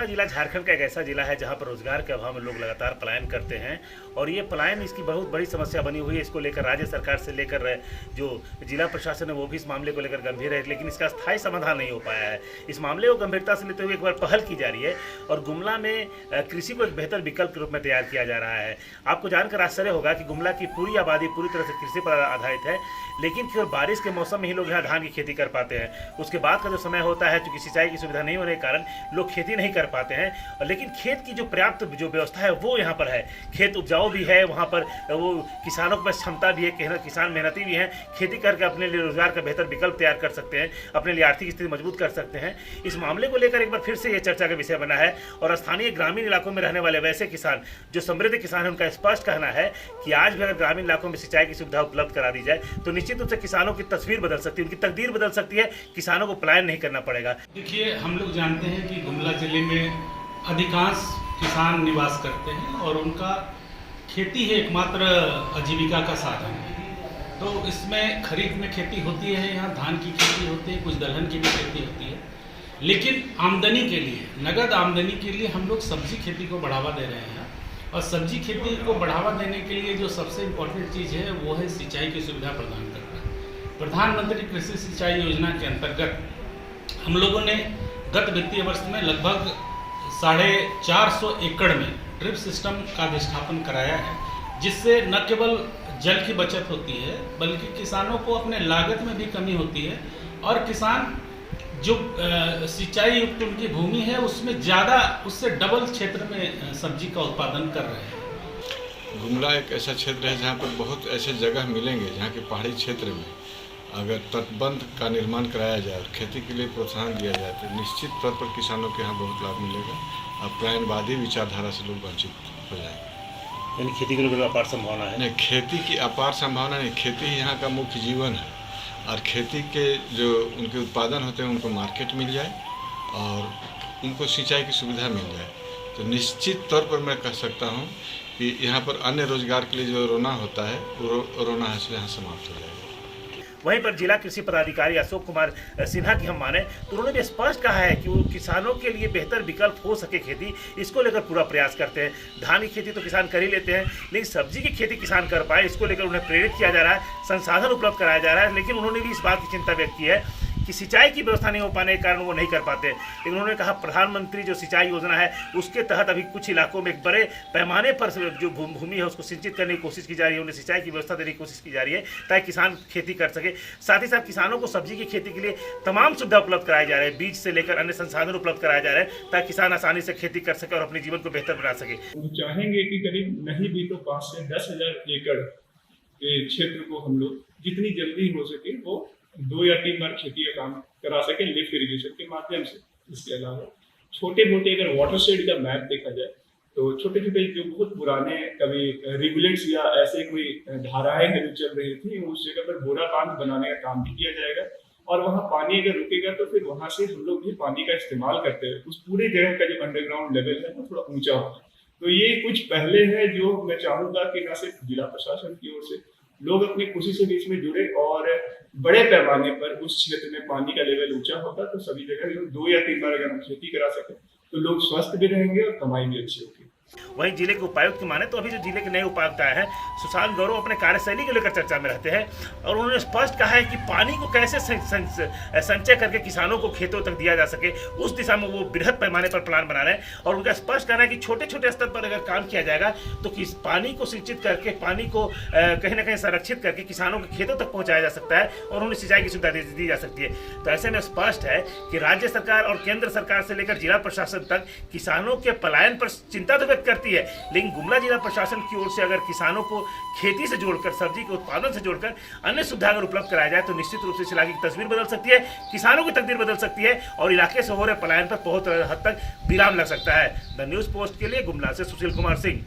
गुमला जिला झारखंड का एक ऐसा जिला है जहां पर रोजगार के अभाव में लोग लगातार पलायन करते हैं और ये पलायन इसकी बहुत बड़ी समस्या बनी हुई है। इसको लेकर राज्य सरकार से लेकर जो जिला प्रशासन है वो भी इस मामले को लेकर गंभीर है, लेकिन इसका स्थायी समाधान नहीं हो पाया है। इस मामले को गंभीरता से लेते हुए एक बार पहल की जा रही है और गुमला में कृषि को एक बेहतर विकल्प के रूप में तैयार किया जा रहा है। आपको जानकर आश्चर्य होगा कि गुमला की पूरी आबादी पूरी तरह से कृषि पर आधारित है, लेकिन केवल बारिश के मौसम में ही लोग यहाँ धान की खेती कर पाते हैं। उसके बाद का जो समय होता है, चूंकि सिंचाई की सुविधा नहीं होने के कारण लोग खेती नहीं कर पाते हैं, लेकिन खेत की जो पर्याप्त जो व्यवस्था है वो यहाँ पर है। खेत उपजाऊ भी है, वहाँ पर वो किसानों के पास क्षमता भी है, किसान मेहनती भी हैं, खेती करके अपने लिए रोजगार का बेहतर विकल्प तैयार कर सकते हैं, अपने लिए आर्थिक स्थिति मजबूत कर सकते हैं। इस मामले को लेकर एक बार फिर से ये चर्चा का विषय बना है और स्थानीय ग्रामीण इलाकों में रहने वाले वैसे किसान जो समृद्ध किसान है, उनका स्पष्ट कहना है कि आज भी अगर ग्रामीण इलाकों में सिंचाई की सुविधा उपलब्ध करा दी जाए तो निश्चित रूप से किसानों की तस्वीर बदल सकती है, उनकी तकदीर बदल सकती है, किसानों को पलायन नहीं करना पड़ेगा। देखिए, हम लोग जानते हैं कि गुमला जिले में अधिकांश किसान निवास करते हैं और उनका खेती है एकमात्र आजीविका का साधन है। तो इसमें खरीफ में खेती होती है, यहाँ धान की खेती होती है, कुछ दलहन की भी खेती होती है, लेकिन आमदनी के लिए, नगद आमदनी के लिए हम लोग सब्जी खेती को बढ़ावा दे रहे हैं। और सब्जी खेती को बढ़ावा देने के लिए जो सबसे इम्पोर्टेंट चीज़ है वो है सिंचाई की सुविधा प्रदान करना। प्रधानमंत्री कृषि सिंचाई योजना के अंतर्गत हम लोगों ने गत वित्तीय वर्ष में लगभग 450 एकड़ में ड्रिप सिस्टम का अधिष्ठापन कराया है, जिससे न केवल जल की बचत होती है बल्कि किसानों को अपने लागत में भी कमी होती है और किसान जो सिंचाई युक्त उनकी भूमि है उसमें ज़्यादा, उससे डबल क्षेत्र में सब्जी का उत्पादन कर रहे हैं। गुमला एक ऐसा क्षेत्र है जहाँ पर बहुत ऐसे जगह मिलेंगे जहाँ के पहाड़ी क्षेत्र में अगर तटबंध का निर्माण कराया जाए और खेती के लिए प्रोत्साहन दिया जाए तो निश्चित तौर पर किसानों के यहाँ बहुत लाभ मिलेगा और पलायनवादी विचारधारा से लोग वंचित हो जाएंगे। यानी खेती के लिए अपार संभावना है? नहीं, खेती की अपार संभावना नहीं, खेती ही यहाँ का मुख्य जीवन है और खेती के जो उनके उत्पादन होते हैं उनको मार्केट मिल जाए और उनको सिंचाई की सुविधा मिल जाए तो निश्चित तौर पर मैं कह सकता हूँ कि यहाँ पर अन्य रोजगार के लिए जो रोना होता है वो रोना यहाँ समाप्त हो जाएगा। वहीं पर जिला कृषि पदाधिकारी अशोक कुमार सिन्हा की हम माने तो उन्होंने भी स्पष्ट कहा है कि वो किसानों के लिए बेहतर विकल्प हो सके खेती, इसको लेकर पूरा प्रयास करते हैं। धान की खेती तो किसान कर ही लेते हैं, लेकिन सब्जी की खेती किसान कर पाए इसको लेकर उन्हें प्रेरित किया जा रहा है, संसाधन उपलब्ध कराया जा रहा है। लेकिन उन्होंने भी इस बात की चिंता व्यक्त की है कि सिंचाई की व्यवस्था नहीं हो पाने के कारण वो नहीं कर पाते। लेकिन उन्होंने कहा प्रधानमंत्री जो सिंचाई योजना है उसके तहत अभी कुछ इलाकों में एक बड़े पैमाने पर जो भूमि है उसको सिंचित करने की कोशिश की जा रही है, उन्हें सिंचाई की व्यवस्था देने की कोशिश की जा रही है ताकि किसान खेती कर सके। साथ ही साथ किसानों को सब्जी की खेती के लिए तमाम सुविधा उपलब्ध कराई जा रही है, बीज से लेकर अन्य संसाधन उपलब्ध कराए जा रहे हैं ताकि किसान आसानी से खेती कर सके और अपने जीवन को बेहतर बना सके। हम चाहेंगे कि करीब नहीं भी तो 5 से 10,000 एकड़ के क्षेत्र को हम लोग जितनी जल्दी हो सके वो 2 या 3 बार खेती का काम करा सके लिफ्ट इरिगेशन के माध्यम से। इसके अलावा छोटे मोटे अगर वाटरशेड का मैप देखा जाए तो छोटे छोटे जो बहुत पुराने कभी रिवुलेट्स या ऐसे कोई धाराएं जो चल रही थी उस जगह पर बोरा बांध बनाने का काम भी किया जाएगा और वहाँ पानी अगर रुकेगा तो फिर वहाँ से हम लोग भी पानी का इस्तेमाल करते हैं। उस पूरी जगह का जो अंडरग्राउंड लेवल है वो थोड़ा ऊंचा होगा। तो ये कुछ पहले है जो मैं चाहूँगा कि न सिर्फ जिला प्रशासन की ओर से लोग अपनी खुशी से भी इसमें जुड़े और बड़े पैमाने पर उस क्षेत्र में पानी का लेवल ऊंचा होगा तो सभी जगह 2 या 3 बार अगर हम खेती करा सकें तो लोग स्वस्थ भी रहेंगे और कमाई भी अच्छी होगी। वहीं जिले के उपायुक्त की माने तो अभी जो जिले के नए उपायुक्त आए हैं सुशांत गौरव अपने कार्यशैली को लेकर चर्चा में रहते हैं और उन्होंने स्पष्ट कहा है कि पानी को कैसे संचय करके किसानों को खेतों तक दिया जा सके उस दिशा में वो बृहद पैमाने पर प्लान बना रहे हैं। और उनका स्पष्ट कहना है कि छोटे छोटे स्तर पर अगर काम किया जाएगा तो पानी को सिंचित करके पानी को कहीं ना कहीं संरक्षित करके किसानों के खेतों तक पहुँचाया जा सकता है और उन्हें सिंचाई की सुविधा दी जा सकती है। तो ऐसे में स्पष्ट है कि राज्य सरकार और केंद्र सरकार से लेकर जिला प्रशासन तक किसानों के पलायन पर चिंता तो करती है, लेकिन गुमला जिला प्रशासन की ओर से अगर किसानों को खेती से जोड़कर, सब्जी के उत्पादन से जोड़कर अन्य सुविधा अगर उपलब्ध कराया जाए तो निश्चित रूप से इस इलाके की तस्वीर बदल सकती है, किसानों की तकदीर बदल सकती है और इलाके से हो रहे पलायन पर बहुत हद तक विराम लग सकता है। द न्यूज़ पोस्ट के लिए गुमला से सुशील कुमार सिंह।